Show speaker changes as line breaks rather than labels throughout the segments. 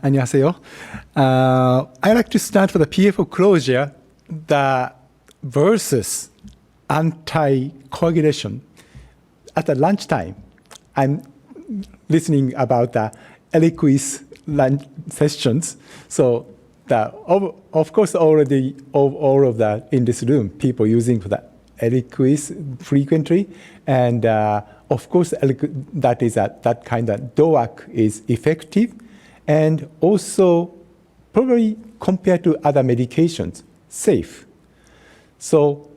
안녕하세요. I like to start with the PFO closure versus anticoagulation. At the lunchtime, I'm listening about the APCIS lunch sessions. So of course, already all of that in this room, people using the APCIS frequently, and of course, that is that kind of DOAC is effective, and also probably compared to other medications, safe. So,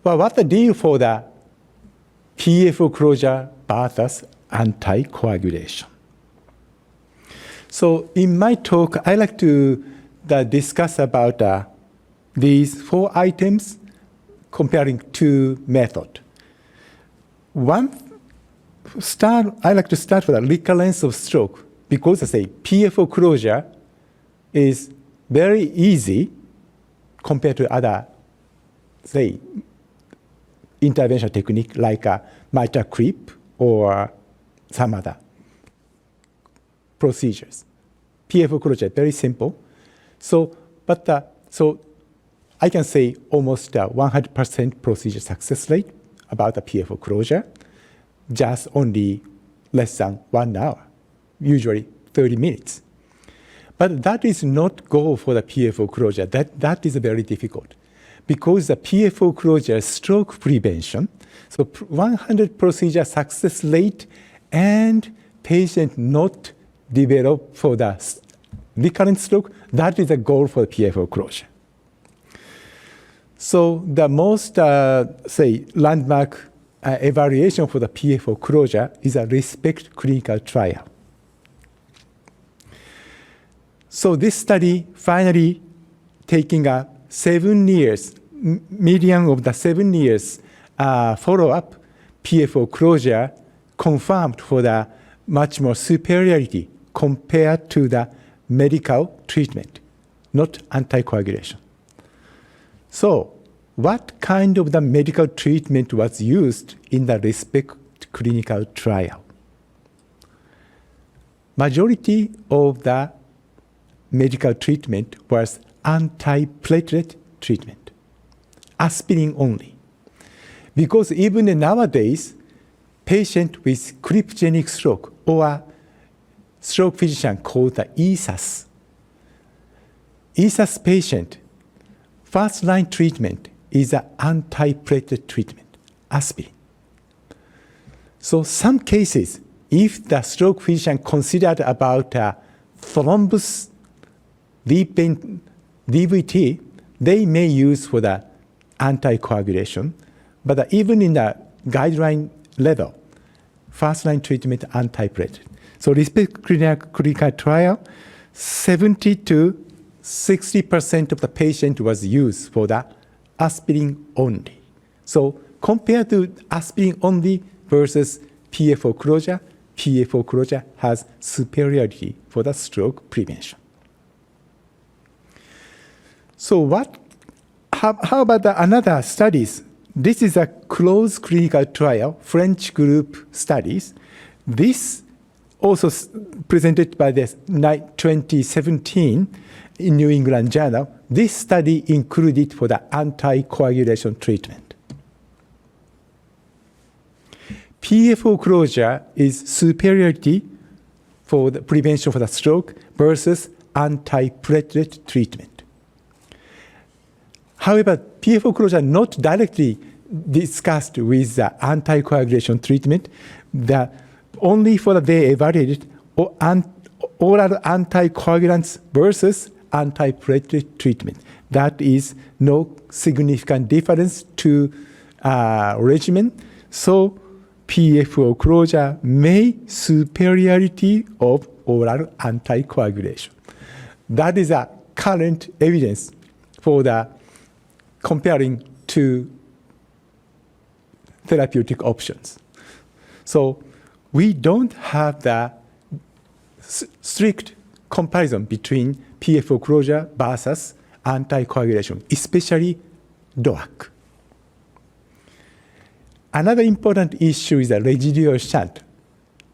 well, what's the deal for the PFO closure versus anticoagulation? So, in my talk, I like to discuss about these 4 items comparing 2 methods. I like to start with the recurrence of stroke because I say PFO closure is very easy compared to other, say, intervention technique like a mitral clip or some other procedures. PFO closure is very simple. So I can say almost 100% procedure success rate about the PFO closure, just only less than 1 hour, usually 30 minutes. But that is not goal for the PFO closure. That is very difficult because the PFO closure is stroke prevention. So 100 procedure success rate and patient not develop for the recurrent stroke, that is a goal for the PFO closure. So the most, landmark evaluation for the PFO closure is a RESPECT clinical trial. So this study finally taking 7 years, median of the 7 years follow-up, PFO closure confirmed for the much more superiority compared to the medical treatment, not anticoagulation. So what kind of the medical treatment was used in the RESPECT clinical trial? Majority of the medical treatment was antiplatelet treatment, aspirin only. Because even nowadays, patient with cryptogenic stroke or stroke physician called the APCIS. APCIS patient, first-line treatment is an antiplatelet treatment, aspirin. So some cases, if the stroke physician considered about thrombus DVT, they may use for the anticoagulation. But even in the guideline level, first-line treatment antiplatelet. So RESPECT clinical trial, 70 to 60% of the patient was used for the aspirin only. So compared to aspirin only versus PFO closure has superiority for the stroke prevention. So how about another studies? This is a closed clinical trial, French group studies. This also presented by the 2017 in New England Journal. This study included for the anticoagulation treatment. PFO closure is superiority for the prevention for the stroke versus antiplatelet treatment. However, PFO closure not directly discussed with the anticoagulation treatment. Only for the they evaluated oral anticoagulants versus antiplatelet treatment. That is no significant difference to regimen. So PFO closure may superiority of oral anticoagulation. That is a current evidence for the comparing two therapeutic options. So we don't have the strict comparison between PFO closure versus anticoagulation, especially DOAC. Another important issue is the residual shunt.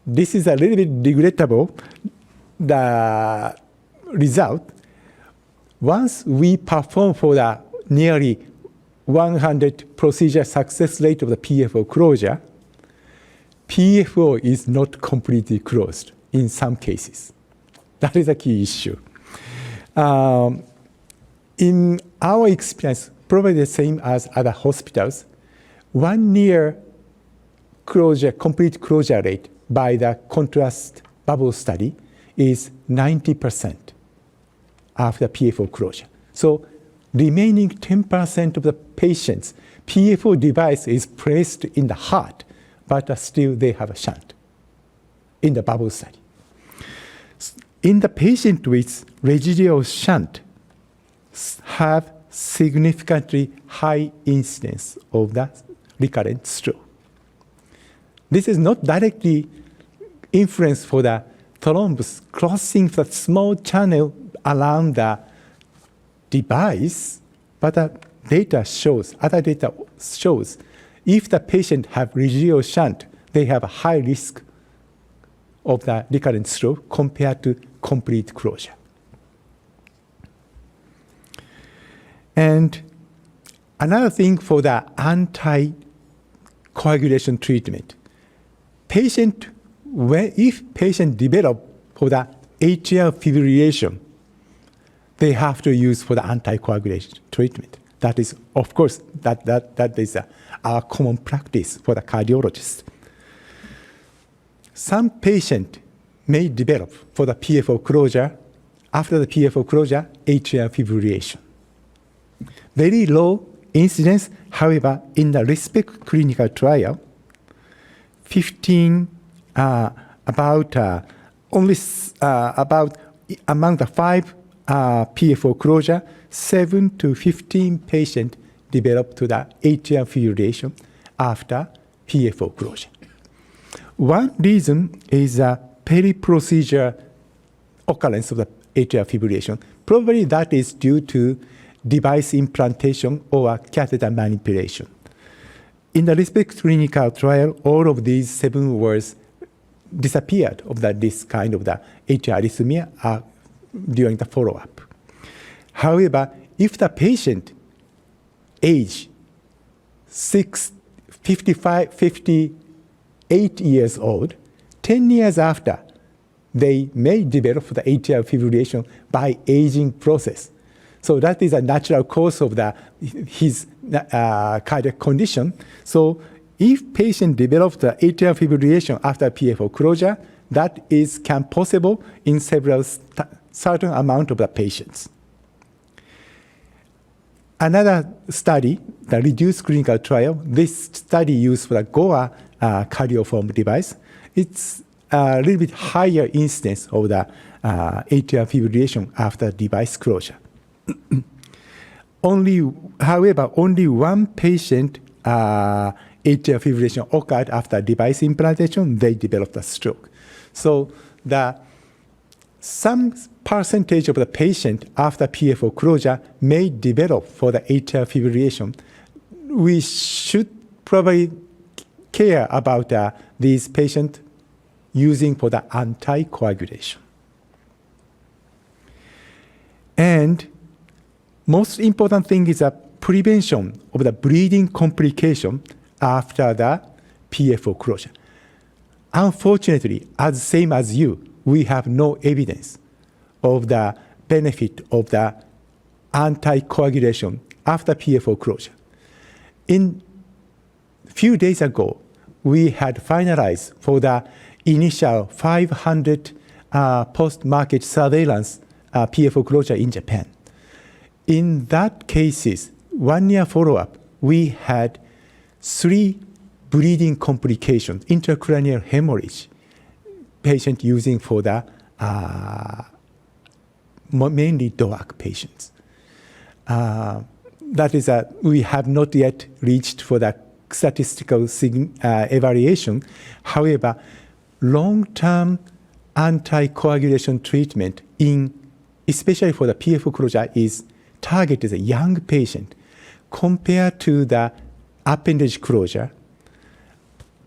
This is a little bit regrettable. The result, once we perform for the nearly 100 procedure success rate of the PFO closure, PFO is not completely closed in some cases. That is a key issue. In our experience, probably the same as other hospitals, 1 year closure, complete closure rate by the contrast bubble study is 90% after PFO closure. So remaining 10% of the patients, PFO device is placed in the heart, but still they have a shunt in the bubble study. In the patient with residual shunt, have significantly high incidence of the recurrent stroke. This is not directly influence for the thrombus crossing the small channel around the device, but other data shows if the patient have residual shunt, they have a high risk of the recurrent stroke compared to complete closure. And another thing for the anticoagulation treatment, if patient develop for the atrial fibrillation, they have to use for the anticoagulation treatment. That is, of course, that is our common practice for the cardiologist. Some patient may develop for the PFO closure, after the PFO closure, atrial fibrillation. Very low incidence, however, in the RESPECT clinical trial, among the 5 PFO closure, 7 to 15 patients developed to the atrial fibrillation after PFO closure. One reason is a peri-procedure occurrence of the atrial fibrillation. Probably that is due to device implantation or catheter manipulation. In the RESPECT clinical trial, all of these 7 words disappeared of this kind of the atrial arrhythmia during the follow-up. However, if the patient age 58 years old, 10 years after, they may develop the atrial fibrillation by aging process. So that is a natural course of his cardiac condition. So if patient develops the atrial fibrillation after PFO closure, that can possible in certain amount of the patients. Another study, the reduced clinical trial, this study used for the Goa cardioform device. It's a little bit higher incidence of the atrial fibrillation after device closure. However, only 1 patient atrial fibrillation occurred after device implantation, they developed a stroke. So some percentage of the patient after PFO closure may develop for the atrial fibrillation. We should probably care about these patients using for the anticoagulation. And most important thing is a prevention of the bleeding complication after the PFO closure. Unfortunately, as same as you, we have no evidence of the benefit of the anticoagulation after PFO closure. In few days ago, we had finalized for the initial 500 post-market surveillance PFO closure in Japan. In that cases, 1 year follow-up, we had 3 bleeding complications, intracranial hemorrhage, patient using for the mainly DOAC patients. That is we have not yet reached for the statistical evaluation. However, long-term anticoagulation treatment especially for the PFO closure is targeted as a young patient compared to the appendage closure.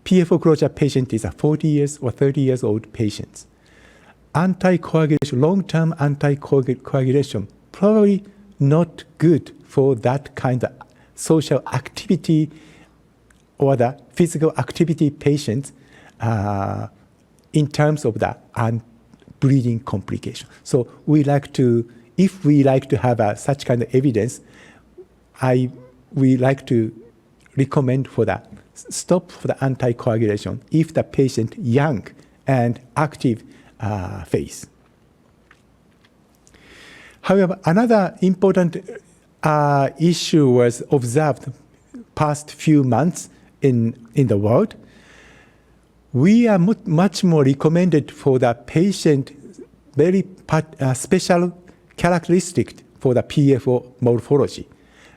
PFO closure patient is a 40 years or 30 years old patients. anticoagulation, long-term anticoagulation, probably not good for that kind of social activity or the physical activity patients in terms of the bleeding complication. So if we like to have such kind of evidence, we like to recommend for the stop for the anticoagulation if the patient young and active phase. However, another important issue was observed past few months in the world. We are much more recommended for the patient very special characteristic for the PFO morphology.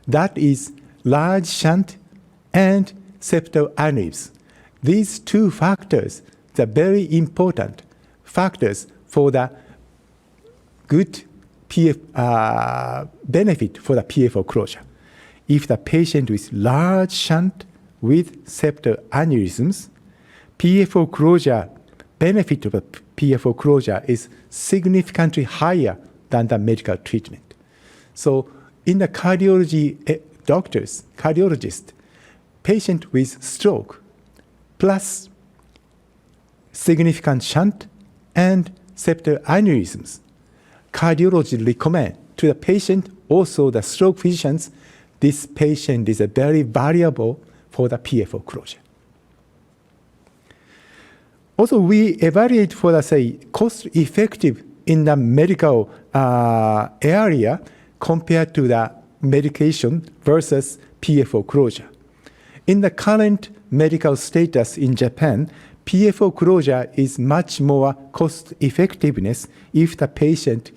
That is large shunt and septal aneurysm. These two factors are very important factors for the good benefit for the PFO closure. If the patient with large shunt with septal aneurysms, PFO closure benefit of the PFO closure is significantly higher than the medical treatment. So in the cardiologist, patient with stroke plus significant shunt and septal aneurysms, cardiology recommend to the patient, also the stroke physicians, this patient is very valuable for the PFO closure. Also, we evaluate for the, say, cost effective in the medical area compared to the medication versus PFO closure. In the current medical status in Japan, PFO closure is much more cost effectiveness if the patient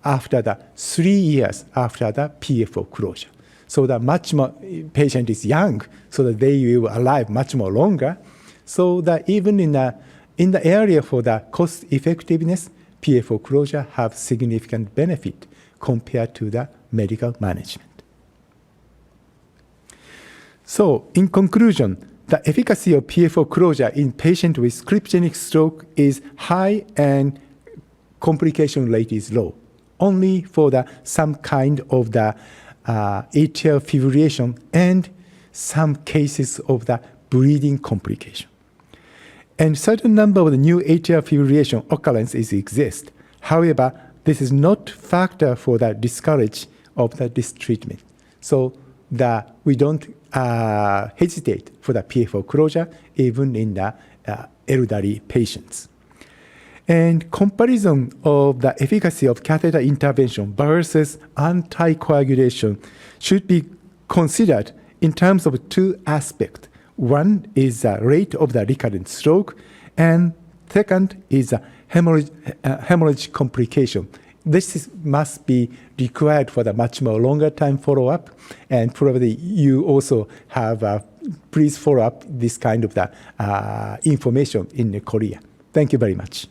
after the 3 years after the PFO closure. So the much more patient is young, so that they will alive much more longer. So that even in the area for the cost effectiveness, PFO closure have significant benefit compared to the medical management. So in conclusion, the efficacy of PFO closure in patients with cryptogenic stroke is high and complication rate is low. Only for some kind of the atrial fibrillation and some cases of the bleeding complication. And certain number of the new atrial fibrillation occurrences exist. However, this is not factor for the discourage of this treatment. So we don't hesitate for the PFO closure even in the elderly patients. And comparison of the efficacy of catheter intervention versus anticoagulation should be considered in terms of two aspects. One is the rate of the recurrent stroke, and second is hemorrhage complication. This must be required for the much more longer time follow-up, and probably you also have please follow up this kind of the information in Korea. Thank you very much.